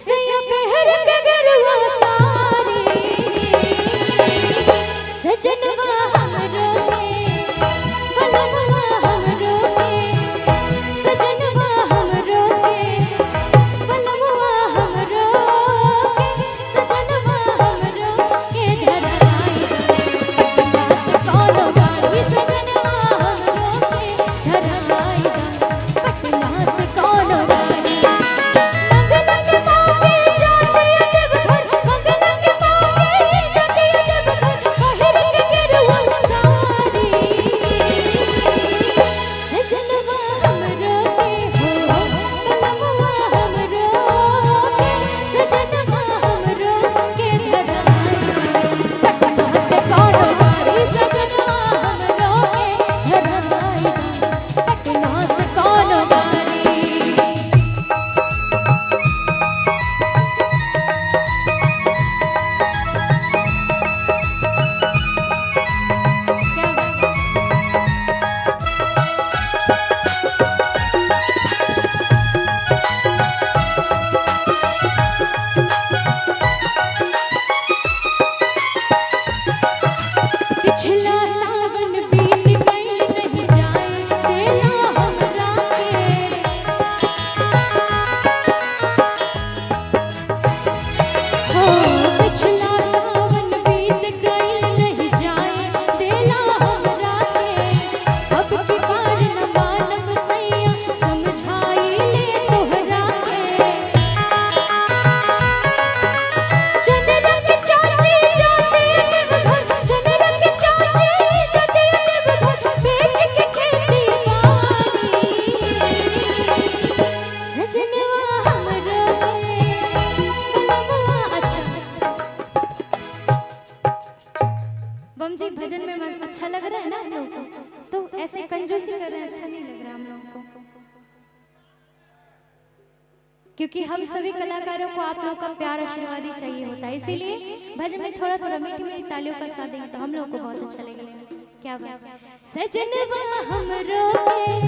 सैया पहर के गरुआ सारी सजनवा हमरो के बलवा हमरो के सजनवा हमरो के बलवा हमरो के सजनवा हमरो के धराई बस कोनो गाड़ी सजनवा हमरो के धराई पटना से कोनो गाड़ी जी भजन में अच्छा लग रहा है ना हम लोग को, तो ऐसे कंजूसी कर रहे हैं, अच्छा नहीं लग रहा हम लोग को, क्योंकि हम सभी कलाकारों को आप लोगों का प्यार आशीर्वाद ही चाहिए होता है। इसीलिए भजन में थोड़ा थोड़ा मीठी मीठी तालियों का साथ देंगे तो हम लोग को बहुत अच्छा लगेगा। क्या बात। सजनवा हमरो के